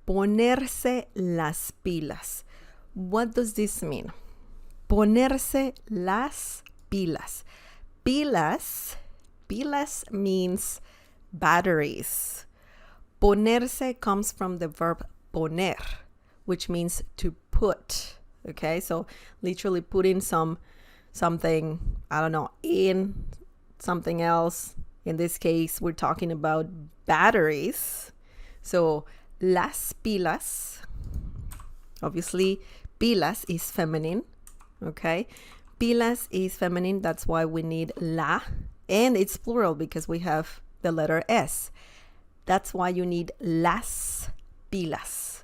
Ponerse las pilas. What does this mean? Ponerse las pilas. Pilas means batteries. Ponerse comes from the verb poner, which means to put. Okay, so literally putting something, I don't know, in something else. In this case, we're talking about batteries. So las pilas, obviously pilas is feminine. Okay, pilas is feminine, that's why we need la, and it's plural because we have the letter S. That's why you need las pilas.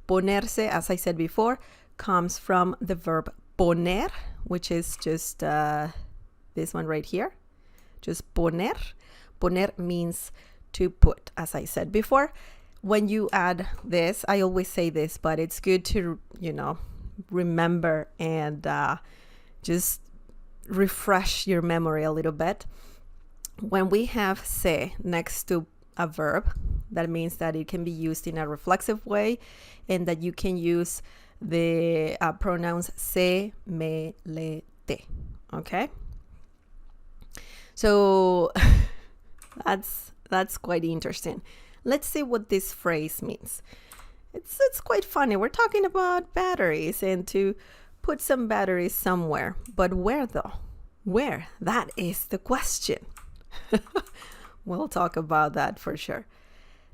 Ponerse, as I said before, comes from the verb poner, which is just this one right here. Just poner. Poner means to put, as I said before. When you add this, I always say this, but it's good to, remember and just refresh your memory a little bit. When we have se next to a verb, that means that it can be used in a reflexive way and that you can use the pronouns se, me, le, te. Okay? So that's quite interesting. Let's see what this phrase means. It's quite funny. We're talking about batteries and to put some batteries somewhere. But where though? Where? That is the question. We'll talk about that for sure.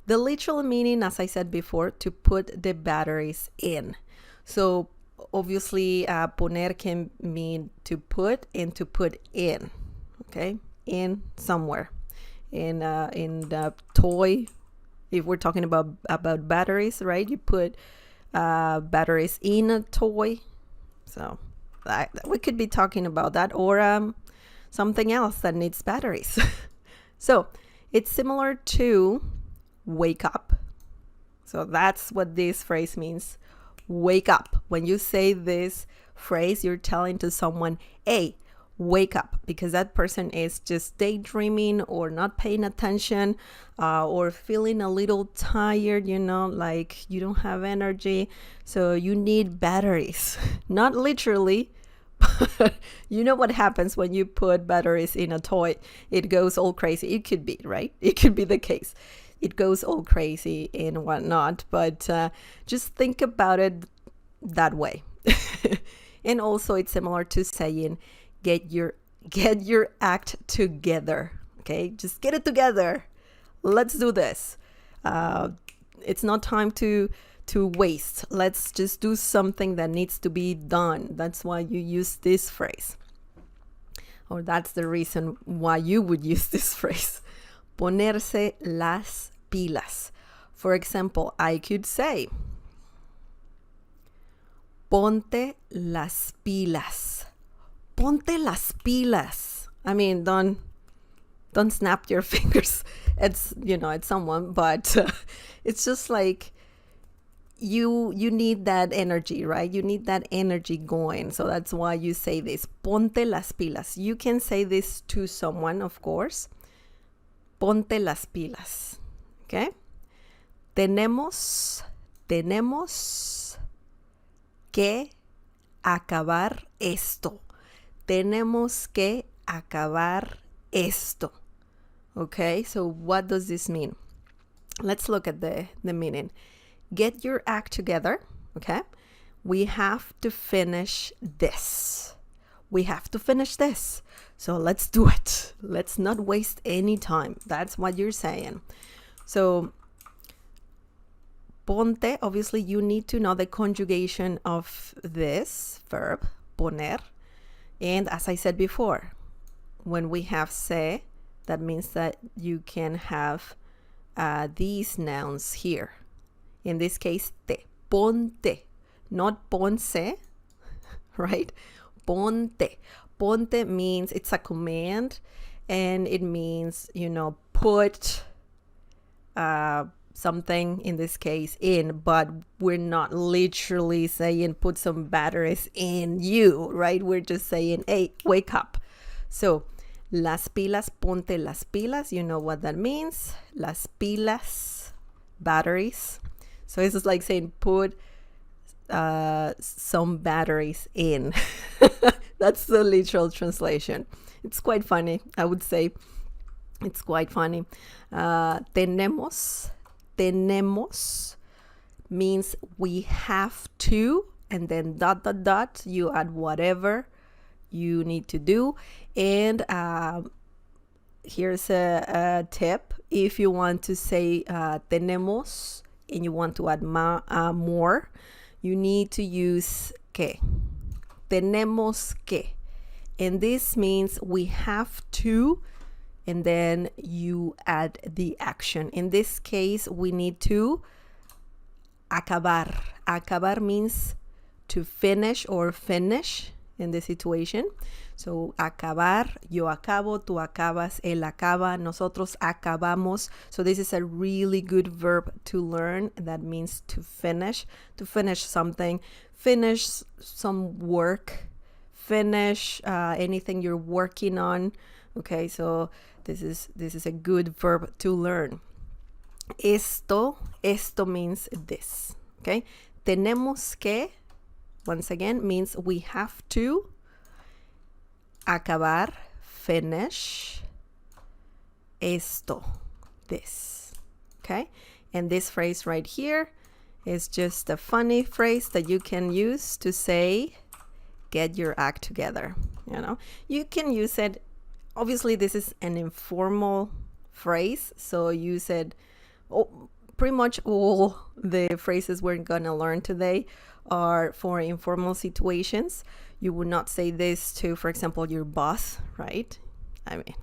The literal meaning, as I said before, to put the batteries in. So obviously poner can mean to put and to put in. Okay? In somewhere. In the toy. If we're talking about batteries, right? You put batteries in a toy. So we could be talking about that, or something else that needs batteries. So it's similar to wake up. So that's what this phrase means. Wake up. When you say this phrase, you're telling to someone, hey, wake up, because that person is just daydreaming or not paying attention or feeling a little tired, like you don't have energy. So you need batteries. Not literally, but you know what happens when you put batteries in a toy? It goes all crazy. It could be, right? It could be the case. It goes all crazy and whatnot, but just think about it that way. And also it's similar to saying, get your act together. Okay, just get it together. Let's do this. It's not time to waste. Let's just do something that needs to be done. That's why you use this phrase, or that's the reason why you would use this phrase. Ponerse las pilas. For example, I could say, ponte las pilas. Ponte las pilas. I mean, don't snap your fingers at someone, but it's just like you need that energy, right? You need that energy going. So that's why you say this. Ponte las pilas. You can say this to someone, of course. Ponte las pilas. Okay? Tenemos que acabar esto. Tenemos que acabar esto. Okay, so what does this mean? Let's look at the meaning. Get your act together. Okay, we have to finish this. We have to finish this. So let's do it. Let's not waste any time. That's what you're saying. So ponte, obviously you need to know the conjugation of this verb, poner. And as I said before, when we have se, that means that you can have these nouns here. In this case, te. Ponte. Not ponce, right? Ponte. Ponte means it's a command, and it means, put something, in this case, in, but we're not literally saying put some batteries in you, right? We're just saying, hey, wake up. So las pilas, ponte las pilas, you know what that means. Las pilas, batteries. So it's just like saying put some batteries in. That's the literal translation. It's quite funny, I would say. It's quite funny. Tenemos means we have to, and then ... you add whatever you need to do. And here's a tip. If you want to say tenemos and you want to add more, you need to use que. Tenemos que. And this means we have to, and then you add the action. In this case, we need to acabar. Acabar means to finish or finish in this situation. So acabar, yo acabo, tú acabas, él acaba, nosotros acabamos. So this is a really good verb to learn. That means to finish something, finish some work, finish anything you're working on. Okay, so this is a good verb to learn. Esto means this. Okay, tenemos que, once again, means we have to acabar, finish esto, this. Okay, and this phrase right here is just a funny phrase that you can use to say get your act together. You know, you can use it. Obviously, this is an informal phrase, so you said pretty much all the phrases we're gonna learn today are for informal situations. You would not say this to, for example, your boss, right? I mean,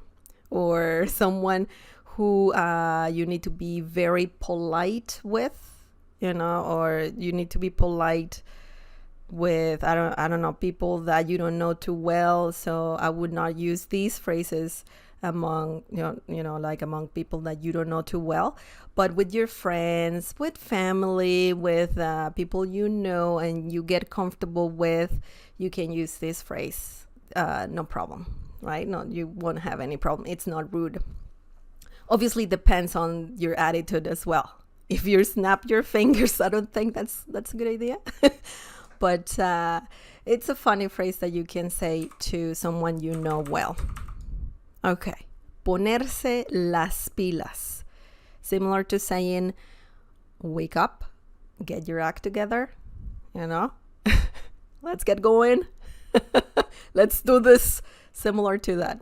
or someone who you need to be very polite with, you know, or you need to be polite with I don't know, people that you don't know too well. So I would not use these phrases among you know like among people that you don't know too well, but with your friends, with family, with people you know and you get comfortable with, you can use this phrase, no problem, right? No, you won't have any problem. It's not rude. Obviously depends on your attitude as well. If you snap your fingers, I don't think that's a good idea. But it's a funny phrase that you can say to someone you know well. Okay, ponerse las pilas. Similar to saying, wake up, get your act together, you know? Let's get going. Let's do this. Similar to that.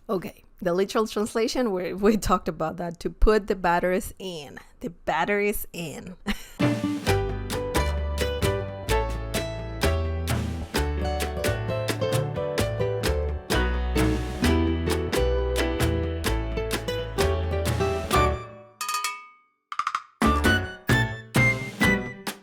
Okay, the literal translation, we talked about that, to put the batteries in. The batteries in.